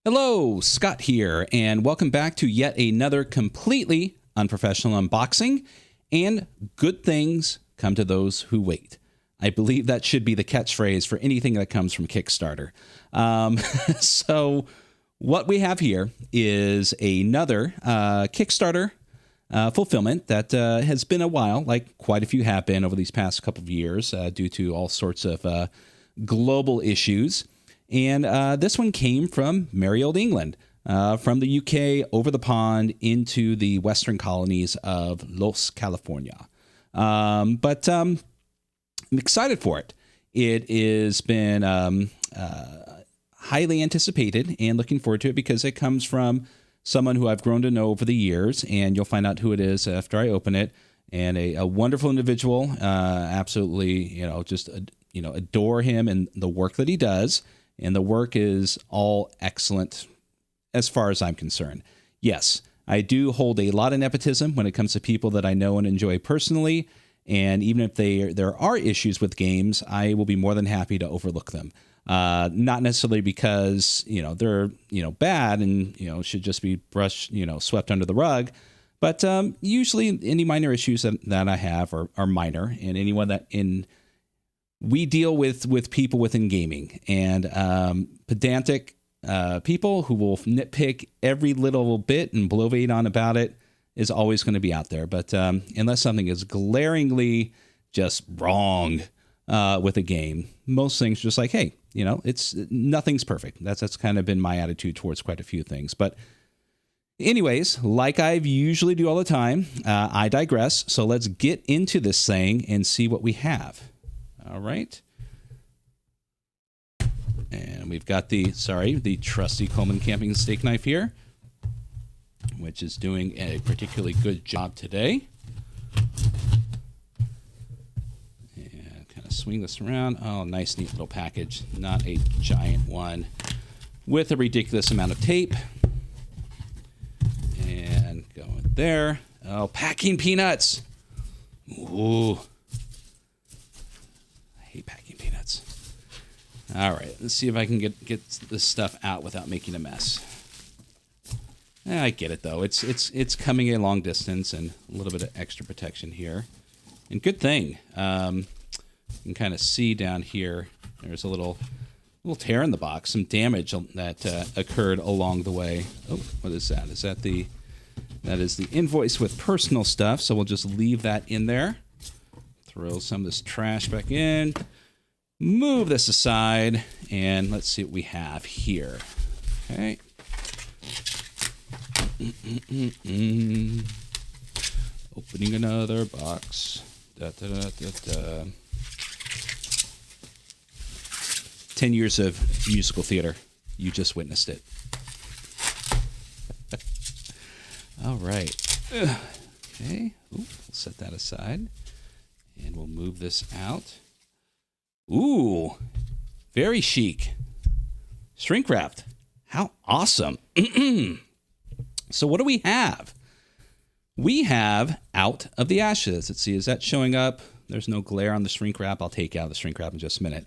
Hello, Scott here, and welcome back to yet another completely unprofessional unboxing. And good things come to those who wait. I believe that should be the catchphrase for anything that comes from Kickstarter. So what we have here is another Kickstarter fulfillment that has been a while, like quite a few have been over these past couple of years due to all sorts of global issues. And this one came from merry old England, from the UK over the pond into the western colonies of Los California. But I'm excited for it. It has been highly anticipated and looking forward to it because it comes from someone who I've grown to know over the years, and you'll find out who it is after I open it. And a wonderful individual, absolutely, just adore him and the work that he does. And the work is all excellent as far as I'm concerned. Yes, I do hold a lot of nepotism when it comes to people that I know and enjoy personally. And even if there are issues with games, I will be more than happy to overlook them. Not necessarily because, they're, bad and, should just be brushed, swept under the rug. But usually any minor issues that I have are minor. And anyone that we deal with people within gaming, and pedantic people who will nitpick every little bit and bloviate on about it is always going to be out there. But unless something is glaringly just wrong with a game, most things are just like, hey, nothing's perfect. That's kind of been my attitude towards quite a few things. But anyways, like I usually do all the time, I digress. So let's get into this thing and see what we have. All right. And we've got the trusty Coleman camping steak knife here, which is doing a particularly good job today. And kind of swing this around. Oh, nice, neat little package. Not a giant one with a ridiculous amount of tape. And going there. Oh, packing peanuts. Ooh. I hate packing peanuts. All right, let's see if I can get this stuff out without making a mess. I get it though. It's coming a long distance and a little bit of extra protection here. And good thing, you can kind of see down here. There's a little tear in the box, some damage that occurred along the way. Oh, what is that? That is the invoice with personal stuff. So we'll just leave that in there. Throw some of this trash back in, move this aside, and let's see what we have here. Okay. Opening another box. 10 years of musical theater. You just witnessed it. All right. Okay. We'll set that aside. And we'll move this out. Ooh, very chic. Shrink wrapped. How awesome. So what do we have? We have Out of the Ashes. Let's see, is that showing up? There's no glare on the shrink wrap. I'll take out the shrink wrap in just a minute.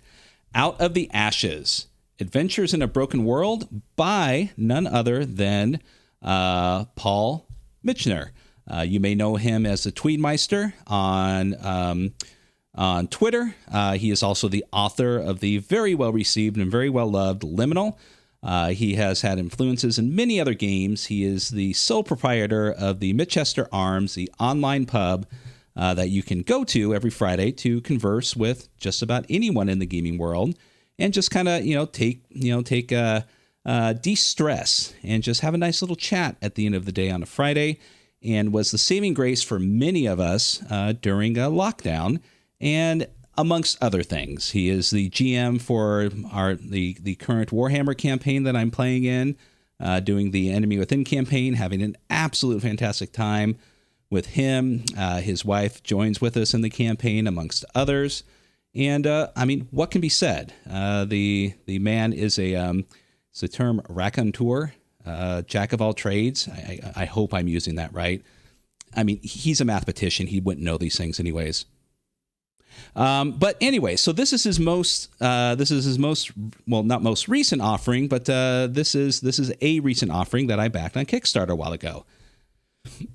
Out of the Ashes. Adventures in a Broken World by none other than Paul Mitchener. You may know him as the Tweedmeister on Twitter. He is also the author of the very well-received and very well-loved Liminal. He has had influences in many other games. He is the sole proprietor of the Mitchester Arms, the online pub that you can go to every Friday to converse with just about anyone in the gaming world and just kind of, take de-stress and just have a nice little chat at the end of the day on a Friday. And was the saving grace for many of us during a lockdown, and amongst other things. He is the GM for the current Warhammer campaign that I'm playing in, doing the Enemy Within campaign, having an absolute fantastic time with him. His wife joins with us in the campaign, amongst others. And what can be said? The man is it's the term raconteur. Jack of all trades. I hope I'm using that right. He's a mathematician. He wouldn't know these things anyways. But anyway, so this is his most, well, not most recent offering, but this is a recent offering that I backed on Kickstarter a while ago.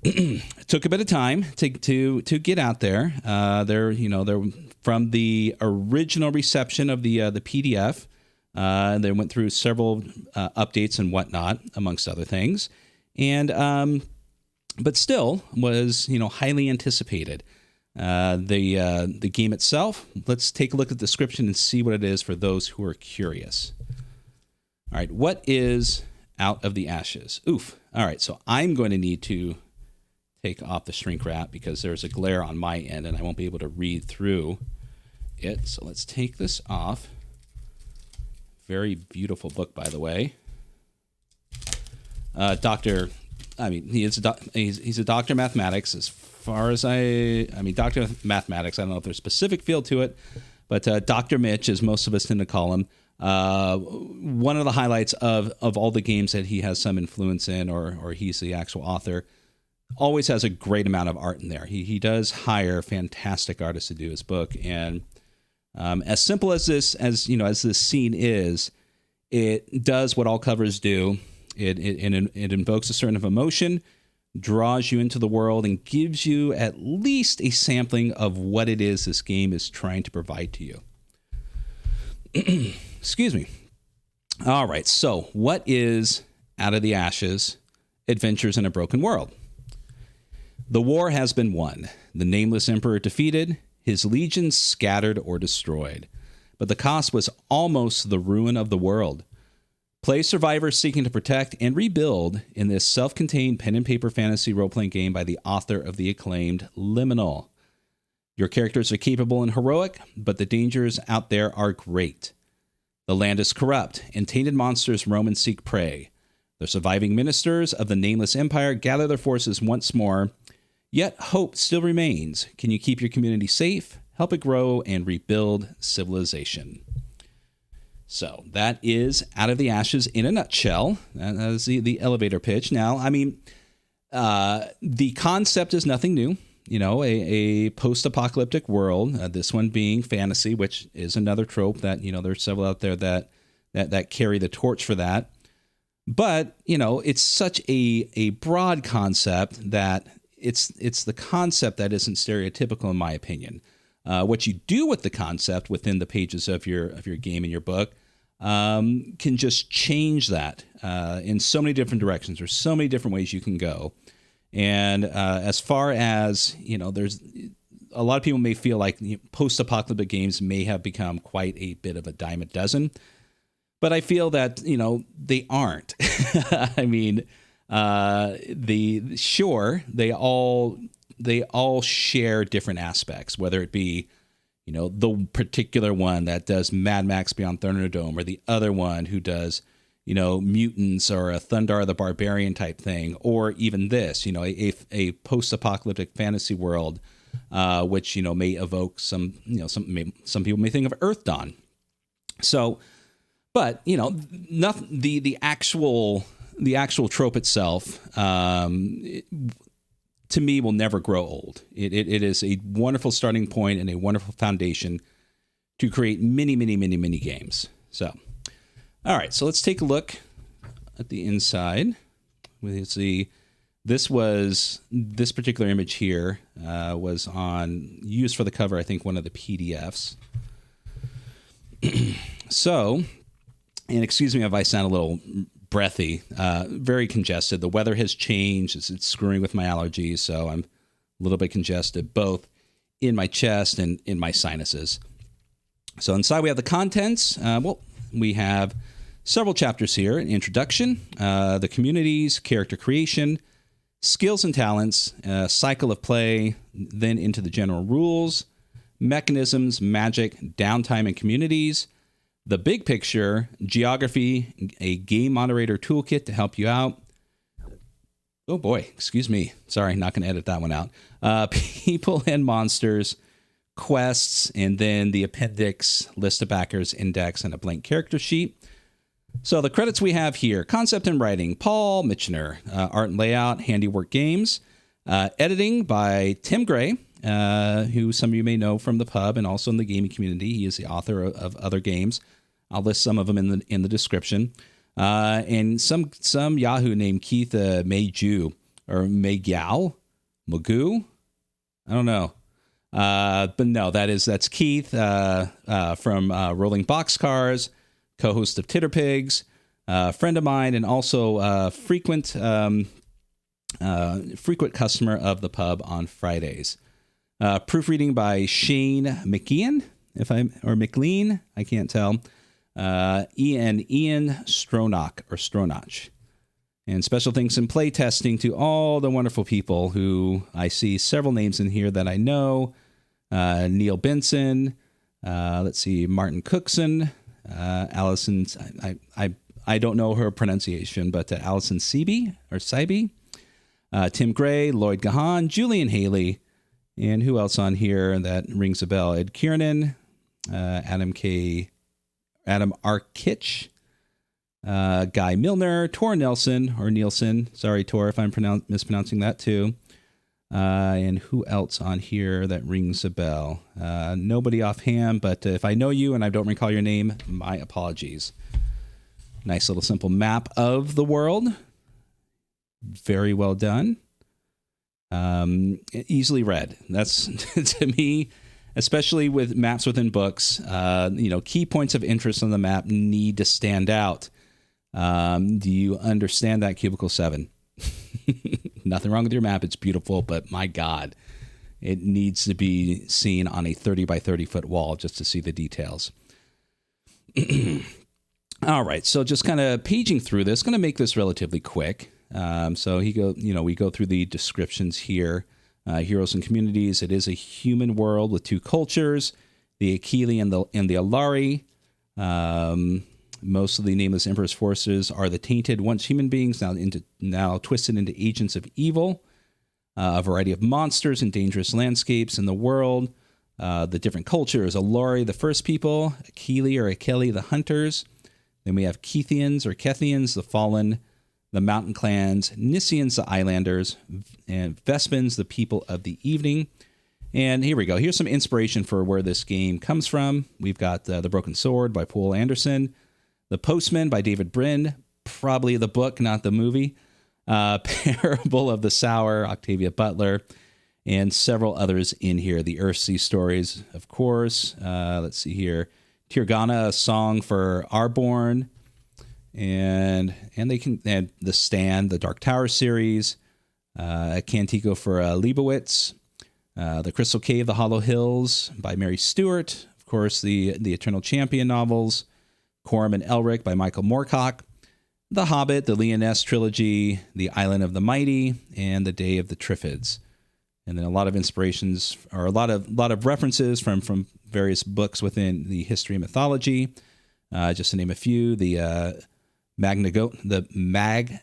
It took a bit of time to get out there. They're from the original reception of the PDF. They went through several updates and whatnot, amongst other things, and but still was highly anticipated. The game itself. Let's take a look at the description and see what it is for those who are curious. All right, what is Out of the Ashes? Oof. All right, so I'm going to need to take off the shrink wrap because there's a glare on my end and I won't be able to read through it. So let's take this off. Very beautiful book, by the way. He's a doctor of mathematics. As far as doctor of mathematics. I don't know if there's a specific field to it, but Dr. Mitch, as most of us tend to call him, one of the highlights of all the games that he has some influence in, or he's the actual author, always has a great amount of art in there. He does hire fantastic artists to do his book, and as simple as this scene is, it does what all covers do. It invokes a certain of emotion, draws you into the world, and gives you at least a sampling of what it is this game is trying to provide to you. Excuse me. All right, so what is Out of the Ashes? Adventures in a Broken World. The war has been won, the nameless emperor defeated, his legions scattered or destroyed. But the cost was almost the ruin of the world. Play survivors seeking to protect and rebuild in this self-contained pen and paper fantasy role-playing game by the author of the acclaimed Liminal. Your characters are capable and heroic, but the dangers out there are great. The land is corrupt, and tainted monsters roam and seek prey. The surviving ministers of the nameless empire gather their forces once more, yet hope still remains. Can you keep your community safe, help it grow, and rebuild civilization? So that is Out of the Ashes in a nutshell. That is the elevator pitch. Now, the concept is nothing new. A post-apocalyptic world, this one being fantasy, which is another trope that, there's several out there that carry the torch for that. But, it's such a broad concept that it's the concept that isn't stereotypical, in my opinion. What you do with the concept within the pages of your game and your book can just change that in so many different directions. There's so many different ways you can go. And as far as, there's a lot of people may feel like post-apocalyptic games may have become quite a bit of a dime a dozen. But I feel that, they aren't. They all share different aspects, whether it be, the particular one that does Mad Max Beyond Thunderdome, or the other one who does, mutants or a Thundar the Barbarian type thing, or even this, a post-apocalyptic fantasy world, which, may evoke some people may think of Earth Dawn. So, but, the actual trope itself, to me, will never grow old. It is a wonderful starting point and a wonderful foundation to create many, many, many, many games. So, all right, so let's take a look at the inside. We see this particular image here was used for the cover, I think, one of the PDFs. So, and excuse me if I sound a little breathy, very congested. The weather has changed. It's screwing with my allergies, so I'm a little bit congested, both in my chest and in my sinuses. So inside we have the contents. We have several chapters here: an introduction, the communities, character creation, skills and talents, cycle of play, then into the general rules, mechanisms, magic, downtime, and communities. The big picture, geography, a game moderator toolkit to help you out. Oh boy, excuse me. Sorry, not going to edit that one out. People and monsters, quests, and then the appendix, list of backers, index, and a blank character sheet. So the credits we have here: concept and writing, Paul Mitchener. Art and layout, Handiwork Games. Editing by Tim Gray. who some of you may know from the pub and also in the gaming community. He is the author of other games. I'll list some of them in the description. And some Yahoo named Keith Mayju or Maygow, Magoo. I don't know. But no, that's Keith from Rolling Boxcars, co-host of Titter Pigs, friend of mine, and also frequent customer of the pub on Fridays. Proofreading by Shane McKeon, or McLean, I can't tell. Ian Stronach. And special thanks in play testing to all the wonderful people who I see several names in here that I know. Neil Benson, let's see, Martin Cookson, Allison, I don't know her pronunciation, but Allison Seeby, Tim Gray, Lloyd Gahan, Julian Haley, and who else on here that rings a bell? Ed Kiernan, Adam R. Kitch, Guy Milner, Tor Nelson, or Nielsen. Sorry, Tor, if I'm mispronouncing that too. And who else on here that rings a bell? Nobody offhand, but if I know you and I don't recall your name, my apologies. Nice little simple map of the world. Very well done. Easily read. That's, to me, especially with maps within books, key points of interest on the map need to stand out. Do you understand that, Cubicle 7? Nothing wrong with your map. It's beautiful, but my God, it needs to be seen on a 30 by 30 foot wall just to see the details. All right. So just kind of paging through this, going to make this relatively quick. So we go through the descriptions here. Heroes and communities. It is a human world with two cultures, the Akili and the Alari. Most of the nameless Emperor's forces are the tainted once human beings, now twisted into agents of evil. A variety of monsters and dangerous landscapes in the world. The different cultures: Alari, the first people; Akili or Akeli, the hunters. Then we have Kethians or Kethians, the fallen; the mountain clans; Nissians, the islanders; and Vespins, the people of the evening. And here we go. Here's some inspiration for where this game comes from. We've got The Broken Sword by Poul Anderson. The Postman by David Brin, probably the book, not the movie. Parable of the Sower, Octavia Butler, and several others in here. The Earthsea stories, of course. Let's see here. Tirgana, A Song for Arborn. And The Stand, the Dark Tower series. A Cantico for Leibowitz. The Crystal Cave, The Hollow Hills by Mary Stewart. Of course, the Eternal Champion novels. Coram and Elric by Michael Moorcock, The Hobbit, the Lyonesse trilogy, The Island of the Mighty, and The Day of the Triffids. And then a lot of inspirations, or a lot of references from various books within the history and mythology. Just to name a few, the Mabinogion,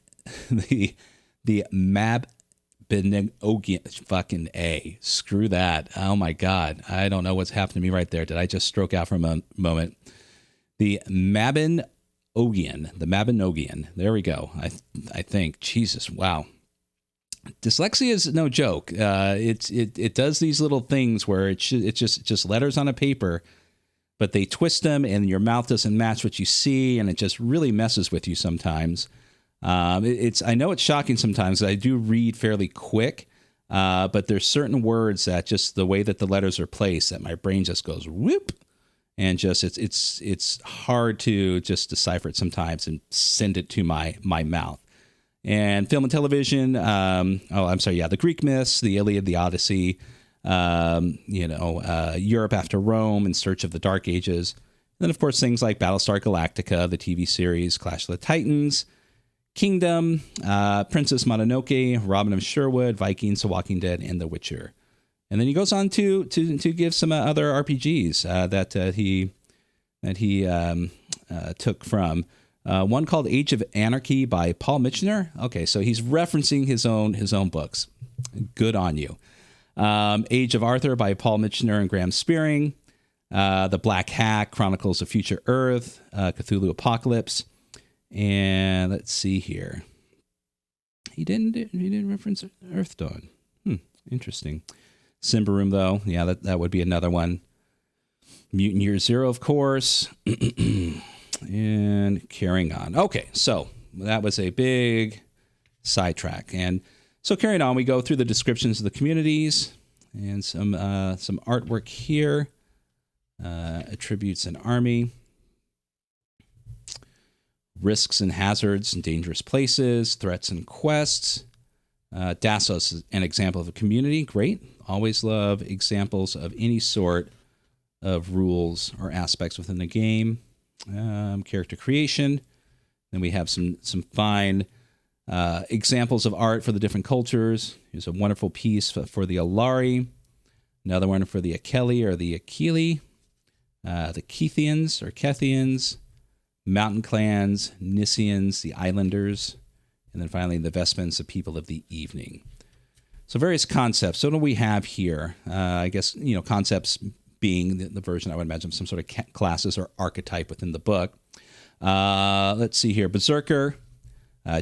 fucking A. Screw that. Oh my God. I don't know what's happened to me right there. Did I just stroke out for a moment? The Mabinogion. There we go. I think. Jesus, wow. Dyslexia is no joke. It does these little things where it's just letters on a paper, but they twist them and your mouth doesn't match what you see, and it just really messes with you sometimes. I know it's shocking sometimes. I do read fairly quick, but there's certain words that just the way that the letters are placed, that my brain just goes whoop. And just it's hard to just decipher it sometimes and send it to my mouth. And film and television. The Greek myths, the Iliad, the Odyssey. Europe after Rome, In Search of the Dark Ages. And then of course things like Battlestar Galactica, the TV series, Clash of the Titans, Kingdom, Princess Mononoke, Robin of Sherwood, Vikings, The Walking Dead, and The Witcher. And then he goes on to give some other RPGs that he took from one called Age of Anarchy by Paul Mitchener. Okay, so he's referencing his own books. Good on you. Age of Arthur by Paul Mitchener and Graham Spearing. The Black Hack, Chronicles of Future Earth, Cthulhu Apocalypse, and let's see here. He didn't reference Earth Dawn. Interesting. Symbaroum, though, yeah, that would be another one. Mutant Year Zero, of course. And carrying on. Okay, so that was a big sidetrack. And so carrying on, we go through the descriptions of the communities and some artwork here. Attributes an army. Risks and hazards and dangerous places. Threats and quests. Dassos is an example of a community. Great. Always love examples of any sort of rules or aspects within the game. Character creation. Then we have some fine examples of art for the different cultures. Here's a wonderful piece for the Alari. Another one for the Akeli or the Akili. The Kethians or Kethians. Mountain clans, Nissians, the Islanders. And then finally the Vespens, the people of the evening. So various concepts. So what do we have here? I guess, concepts being the version I would imagine of some sort of classes or archetype within the book. Let's see here. Berserker,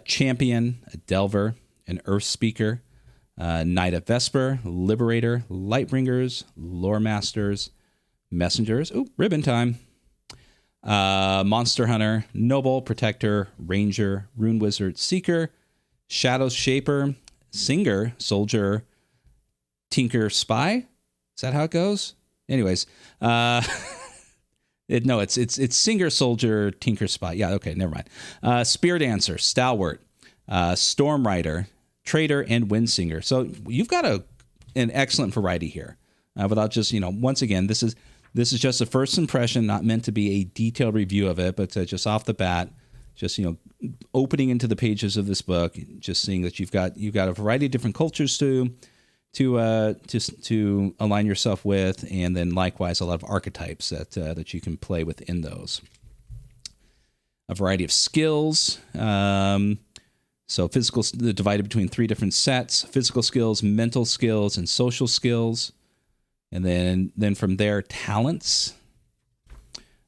Champion, a Delver, an Earth Speaker, Knight of Vesper, Liberator, Lightbringers, Lore Masters, Messengers. Ooh, ribbon time. Monster Hunter, Noble, Protector, Ranger, Rune Wizard, Seeker, Shadow Shaper, Singer, Soldier, Tinker, Spy. Is that how it goes? Anyways, it's Singer, Soldier, Tinker, Spy. Yeah, okay, never mind. Spear Dancer, Stalwart, Storm Rider, Trader, and Windsinger. So you've got an excellent variety here. Without just, once again, this is just a first impression, not meant to be a detailed review of it, but just off the bat, just opening into the pages of this book, just seeing that you've got a variety of different cultures to align yourself with, and then likewise a lot of archetypes that you can play within those. A variety of skills. So physical, divided between 3 different sets: physical skills, mental skills, and social skills. And then from there, talents.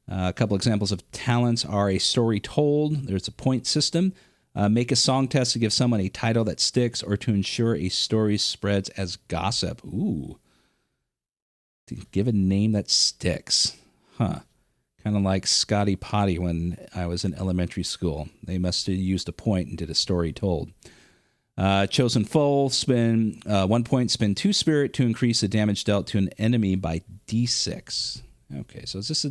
A couple examples of talents are a story told. There's a point system. Make a song test to give someone a title that sticks or to ensure a story spreads as gossip. Ooh. To give a name that sticks. Huh. Kind of like Scotty Potty when I was in elementary school. They must have used a point and did a story told. Chosen foe, spend 1 point, spend 2 spirit to increase the damage dealt to an enemy by d6. Okay, so is this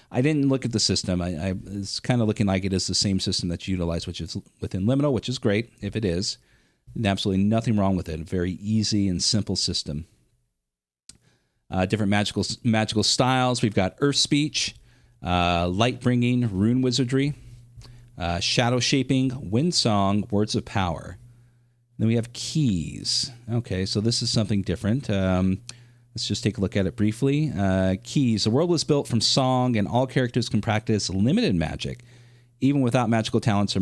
I didn't look at the system. It's kind of looking like it is the same system that you utilize, which is within Liminal, which is great if it is. And absolutely nothing wrong with it. A very easy and simple system. Different magical styles. We've got Earth Speech, Light Bringing, Rune Wizardry, Shadow Shaping, Wind Song, Words of Power. Then we have keys. Okay, so this is something different. Let's just take a look at it briefly. Keys. The world was built from song, and all characters can practice limited magic, even without magical talents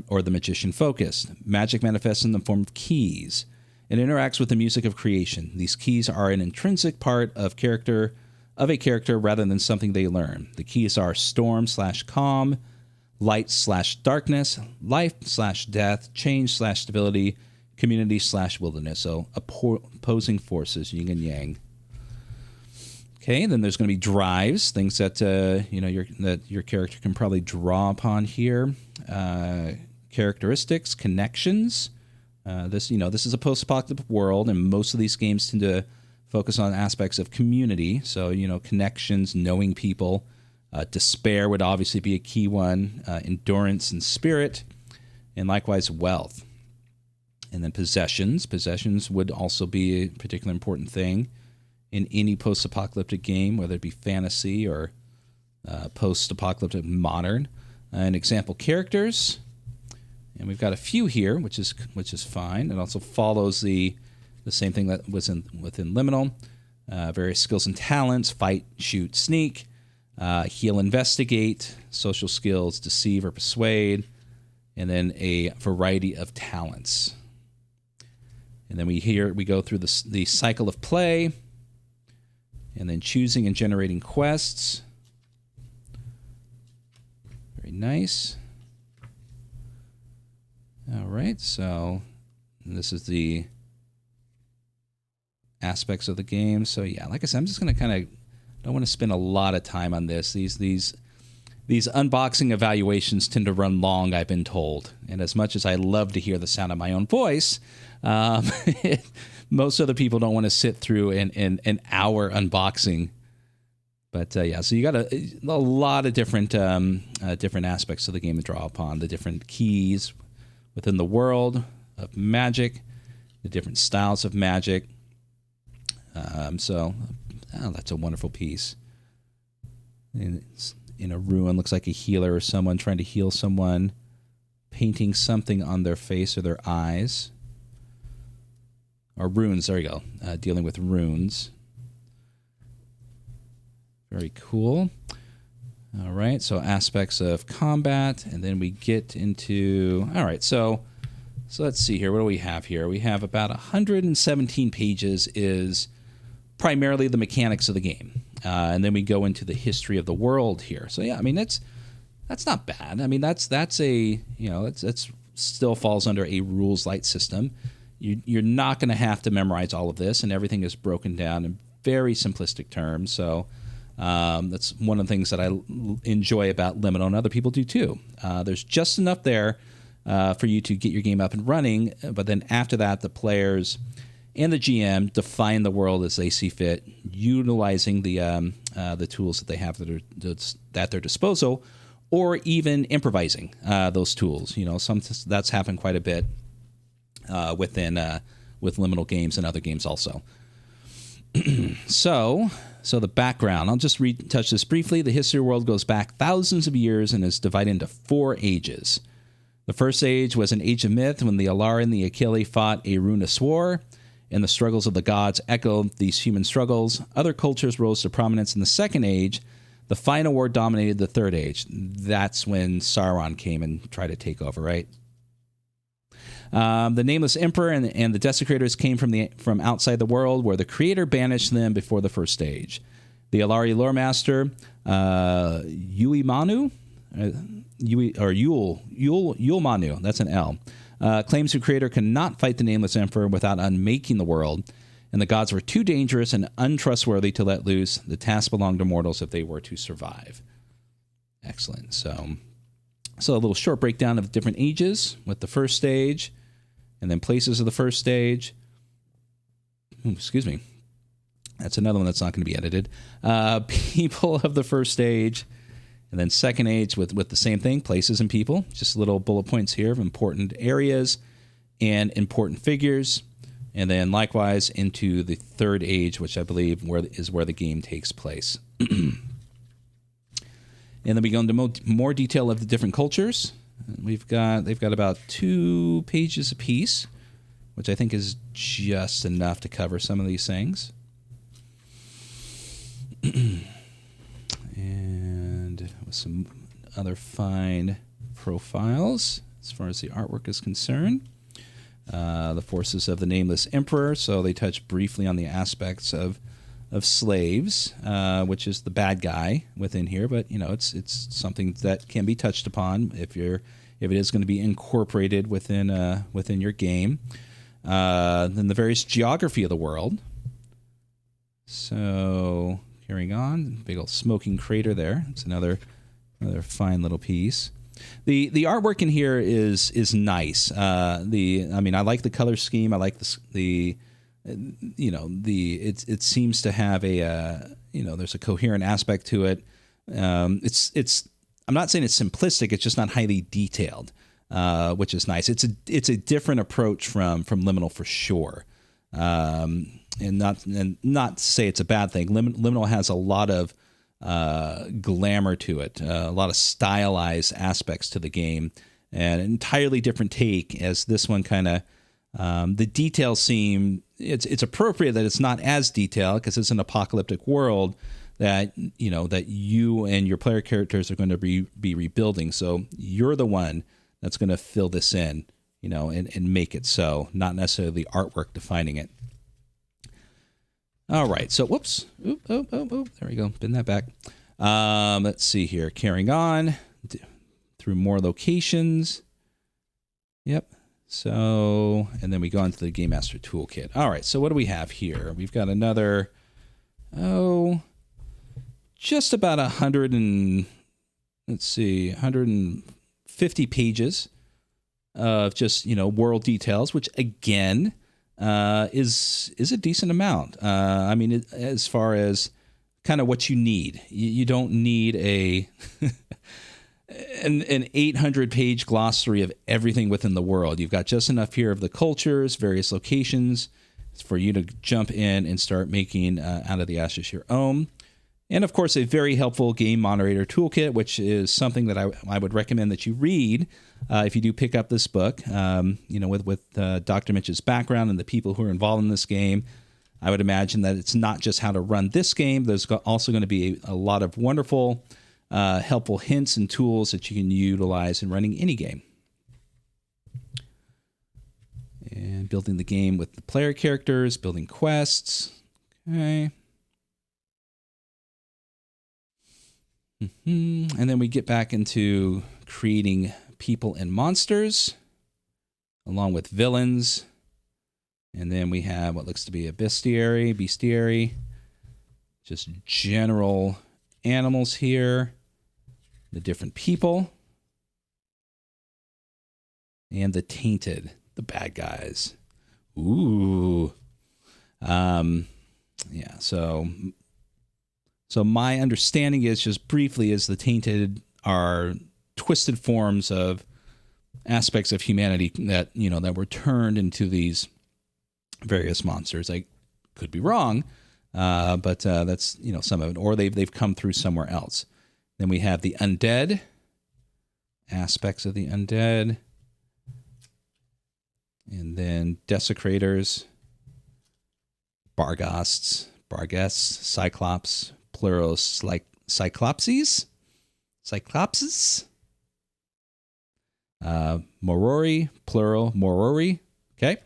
or the magician focus. Magic manifests in the form of keys. It interacts with the music of creation. These keys are an intrinsic part of a character rather than something they learn. The keys are storm/calm, light/darkness, life/death, change/stability, community/wilderness. So opposing forces, yin and yang. Okay, then there's going to be drives, things that that your character can probably draw upon here. Characteristics, connections. This is a post-apocalyptic world, and most of these games tend to focus on aspects of community. So connections, knowing people. Despair would obviously be a key one. Endurance and spirit, and likewise wealth. And then possessions. Possessions would also be a particularly important thing in any post-apocalyptic game, whether it be fantasy or post-apocalyptic modern. And example characters, and we've got a few here, which is fine. It also follows the same thing that was within Liminal. Various skills and talents: fight, shoot, sneak, heal, investigate, social skills, deceive or persuade, and then a variety of talents. And then we go through the cycle of play, and then choosing and generating quests. Very nice. All right, so this is the aspects of the game. So yeah, like I said, I'm just going to kind of, don't want to spend a lot of time on this. These unboxing evaluations tend to run long, I've been told. And as much as I love to hear the sound of my own voice, most other people don't want to sit through an hour unboxing. But yeah, so you got a lot of different aspects of the game to draw upon. The different keys within the world of Magic, the different styles of Magic. So that's a wonderful piece. And it's in a ruin, looks like a healer or someone trying to heal someone, painting something on their face or their eyes. Or runes, there you go. Dealing with runes. Very cool. All right, so aspects of combat, and then we get into... All right, so let's see here. What do we have here? We have about 117 pages is primarily the mechanics of the game. And then we go into the history of the world here. So yeah, I mean, that's not bad. I mean, that's still falls under a rules light system. You're not going to have to memorize all of this, and everything is broken down in very simplistic terms. So that's one of the things that I enjoy about Liminal, and other people do too. There's just enough there for you to get your game up and running, but then after that, the players and the GM define the world as they see fit, utilizing the tools that they have at their disposal, or even improvising those tools. You know, that's happened quite a bit with Liminal games and other games also. So the background, I'll just touch this briefly. The history of the world goes back thousands of years and is divided into 4 ages. The first age was an age of myth when the Alara and the Achille fought a ruinous war, and the struggles of the gods echoed these human struggles. Other cultures rose to prominence in the second age. The final war dominated the third age. That's when Sauron came and tried to take over, right? The Nameless Emperor and the Desecrators came from outside the world, where the Creator banished them before the first stage. The Alari lore master, Yuimanu, Yulmanu, that's an L, claims the Creator cannot fight the Nameless Emperor without unmaking the world, and the gods were too dangerous and untrustworthy to let loose. The task belonged to mortals if they were to survive. Excellent. So a little short breakdown of different ages with the first stage, and then places of the first stage. Excuse me. That's another one that's not going to be edited. People of the first stage, and then second age with the same thing, places and people. Just little bullet points here of important areas and important figures. And then likewise into the third age, which I believe is where the game takes place. And then we go into more detail of the different cultures. They've got about 2 pages apiece, which I think is just enough to cover some of these things. And with some other fine profiles as far as the artwork is concerned. The forces of the Nameless Emperor, so they touch briefly on the aspects of slaves, which is the bad guy within here, but it's something that can be touched upon if it is going to be incorporated within your game. Then the various geography of the world. So carrying on, big old smoking crater there. It's another fine little piece. The artwork in here is nice. I like the color scheme. I like it seems to have there's a coherent aspect to it. I'm not saying it's simplistic. It's just not highly detailed, which is nice. It's a different approach from Liminal for sure. And not to say it's a bad thing. Liminal has a lot of glamour to it, a lot of stylized aspects to the game, and an entirely different take as this one kind of. The details seem it's appropriate that it's not as detailed because it's an apocalyptic world that you and your player characters are going to be rebuilding. So you're the one that's going to fill this in, and make it so, not necessarily the artwork defining it. All right, so whoops, there we go, bend that back. Let's see here, carrying on through more locations. Yep. So, and then we go into the Game Master Toolkit. All right, so what do we have here? We've got another, just about 150 pages of just, world details, which again is a decent amount. I mean, as far as kind of what you need, you don't need an 800-page glossary of everything within the world. You've got just enough here of the cultures, various locations, for you to jump in and start making out of the ashes your own. And of course, a very helpful game moderator toolkit, which is something that I would recommend that you read if you do pick up this book. With Dr. Mitch's background and the people who are involved in this game, I would imagine that it's not just how to run this game. There's also going to be a lot of wonderful, helpful hints and tools that you can utilize in running any game. And building the game with the player characters, building quests. Okay. And then we get back into creating people and monsters, along with villains. And then we have what looks to be a bestiary, just general animals here, the different people, and the tainted, the bad guys. Ooh. Yeah, so my understanding is, just briefly, is the tainted are twisted forms of aspects of humanity that, that were turned into these various monsters. I could be wrong, but that's, some of it. Or they've come through somewhere else. Then we have the undead, aspects of the undead. And then desecrators, barghests, cyclops, plural cyclopses, morori, plural morori, okay.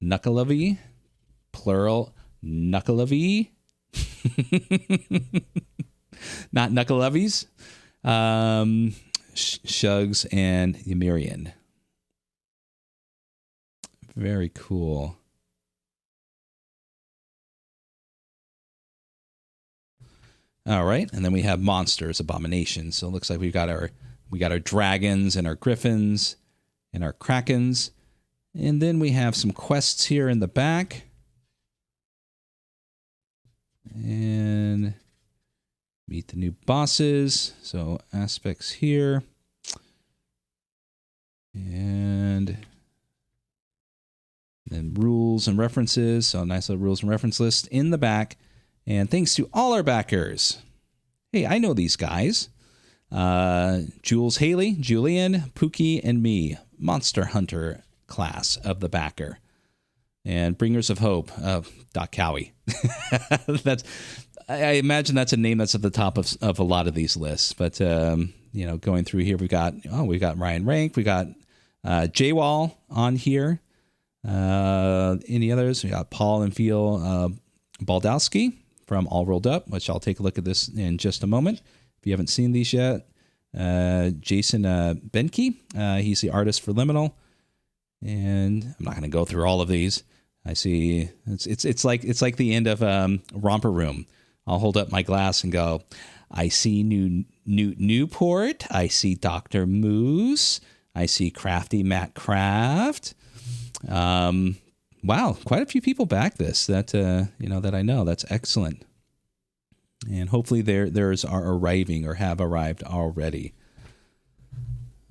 Knuckleavy, plural knuckleavy, not knuckleavies. Shugs and Ymirian. Very cool. All right, and then we have monsters, abominations. So it looks like we got our dragons and our griffins and our krakens, and then we have some quests here in the back, and meet the new bosses. So aspects here, and then rules and references. So a nice little rules and reference list in the back. And thanks to all our backers. Hey, I know these guys. Jules Haley, Julian, Pookie, and me. Monster Hunter class of the backer. And Bringers of Hope, Doc Cowie. I imagine that's a name that's at the top of a lot of these lists. But, going through here, we've got Ryan Rank. We got J-Wall on here. Any others? We got Paul and Phil Baldowski from All Rolled Up, which I'll take a look at this in just a moment. If you haven't seen these yet, Jason Benke, he's the artist for Liminal, and I'm not going to go through all of these. I see it's like the end of Romper Room. I'll hold up my glass and go, I see Newport, I see Dr. Moose, I see Crafty Matt Craft. Wow, quite a few people back this that I know. That's excellent. And hopefully theirs are arriving or have arrived already.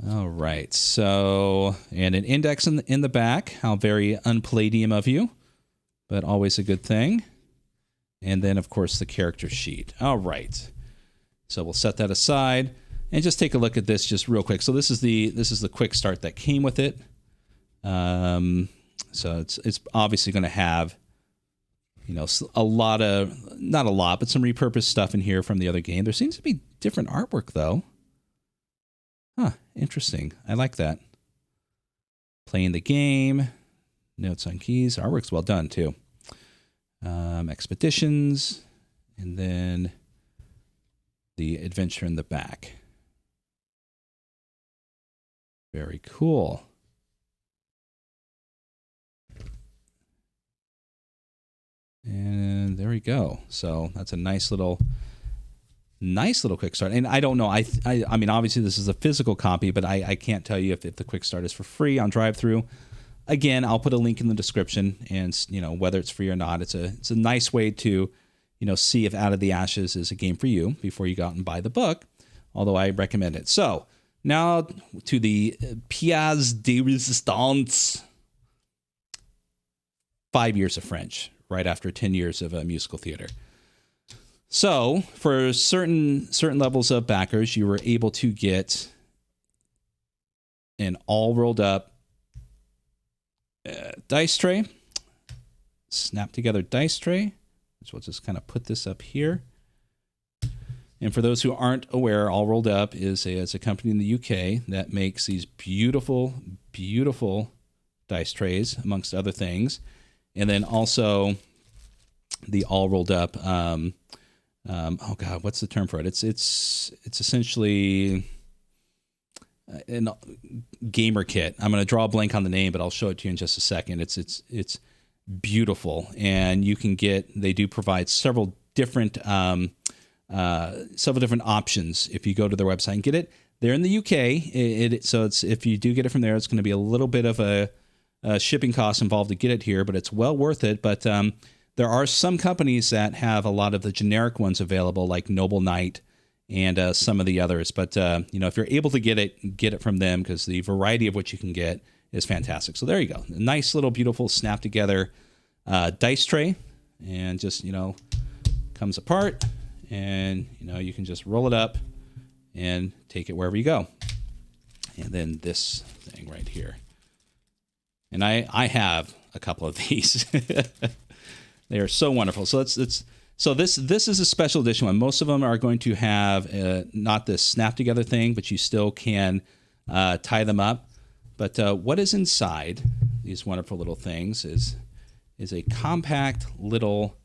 All right. So, and an index in the back. How very unpalladium of you, but always a good thing. And then, of course, the character sheet. All right. So we'll set that aside and just take a look at this just real quick. So this is the quick start that came with it. So it's obviously going to have, a lot of, not a lot, but some repurposed stuff in here from the other game. There seems to be different artwork, though. Huh, interesting. I like that. Playing the game, notes on keys. Artwork's well done, too. Expeditions, and then the adventure in the back. Very cool. And there we go. So that's a nice little quick start. And I don't know. I mean, obviously this is a physical copy, but I can't tell you if the quick start is for free on drive-through. Again, I'll put a link in the description, and whether it's free or not, it's a nice way to see if Out of the Ashes is a game for you before you go out and buy the book. Although I recommend it. So now to the pièce de résistance. 5 years of French, right after 10 years of musical theater. So for certain levels of backers, you were able to get an all rolled up dice tray, snap together dice tray. So we'll just kind of put this up here. And for those who aren't aware, All Rolled Up is a company in the UK that makes these beautiful, beautiful dice trays, amongst other things. And then also the All Rolled Up, oh God, what's the term for it? It's essentially a gamer kit. I'm going to draw a blank on the name, but I'll show it to you in just a second. It's beautiful, and they do provide several different options if you go to their website and get it. They're in the UK, so if you do get it from there, it's going to be a little bit of a shipping cost involved to get it here, but it's well worth it. But there are some companies that have a lot of the generic ones available, like Noble Knight and some of the others. But if you're able to get it from them, because the variety of what you can get is fantastic. So there you go, a nice little beautiful snap together dice tray, and just comes apart, and you can just roll it up and take it wherever you go. And then this thing right here, and I have a couple of these. They are so wonderful. So this is a special edition one. Most of them are going to have not this snap together thing, but you still can tie them up. But what is inside these wonderful little things is a compact little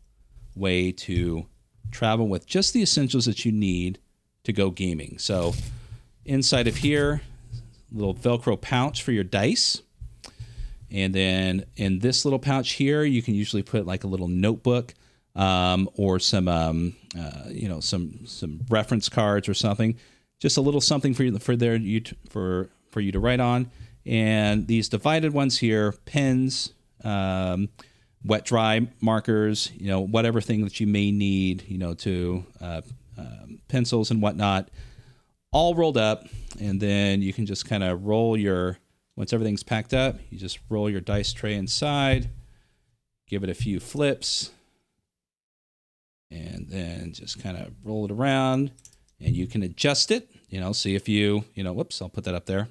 way to travel with just the essentials that you need to go gaming. So inside of here, little Velcro pouch for your dice. And then in this little pouch here, you can usually put like a little notebook or some reference cards or something. Just a little something for you to write on. And these divided ones here, pens, wet dry markers, whatever thing that you may need, to pencils and whatnot, all rolled up. And then you can just kind of once everything's packed up, you just roll your dice tray inside, give it a few flips, and then just kind of roll it around, and you can adjust it, see if whoops, I'll put that up there.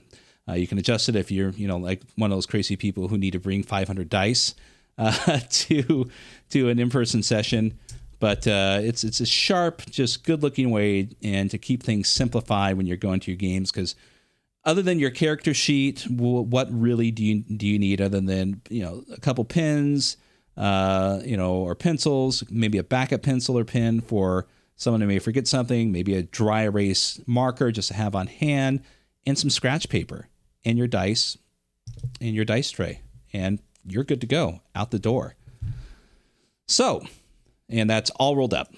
You can adjust it if you're, like one of those crazy people who need to bring 500 dice to an in-person session. But it's a sharp, just good-looking way, and to keep things simplified when you're going to your games, because other than your character sheet, what really do you need other than a couple pens, or pencils, maybe a backup pencil or pen for someone who may forget something, maybe a dry erase marker just to have on hand, and some scratch paper, and your dice, and your dice tray, and you're good to go out the door. So, and that's all rolled up.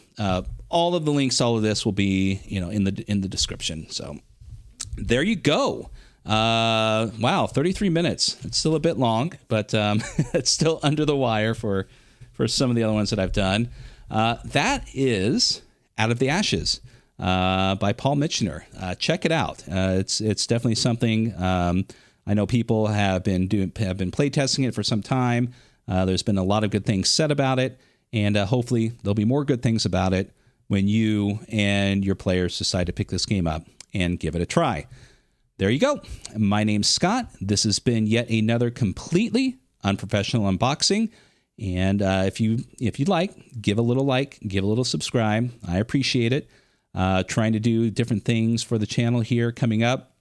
All of the links, all of this will be in the description. So there you go. Wow, 33 minutes. It's still a bit long, but it's still under the wire for some of the other ones that I've done. That is Out of the Ashes by Paul Mitchener. Check it out. It's definitely something. I know people have been play testing it for some time. There's been a lot of good things said about it, and hopefully there'll be more good things about it when you and your players decide to pick this game up and give it a try. There you go. My name's Scott. This has been yet another completely unprofessional unboxing. And if you'd like, give a little subscribe. I appreciate it. Trying to do different things for the channel here coming up.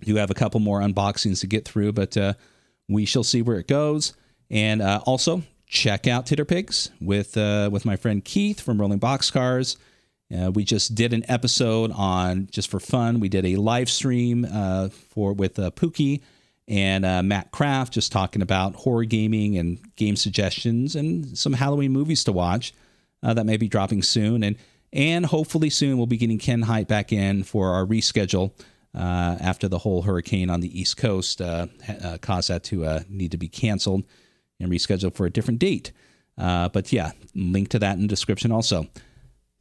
Do have a couple more unboxings to get through, but we shall see where it goes. And also check out Titterpigs with my friend Keith from Rolling Boxcars. We just did an episode on, just for fun, we did a live stream with Pookie and Matt Kraft, just talking about horror gaming and game suggestions and some Halloween movies to watch that may be dropping soon. And hopefully soon we'll be getting Ken Hite back in for our reschedule after the whole hurricane on the East Coast caused that to need to be canceled and rescheduled for a different date. But yeah, link to that in the description also.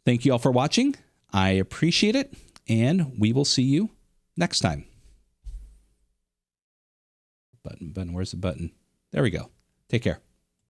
Thank you all for watching. I appreciate it, and we will see you next time. Button, where's the button? There we go. Take care.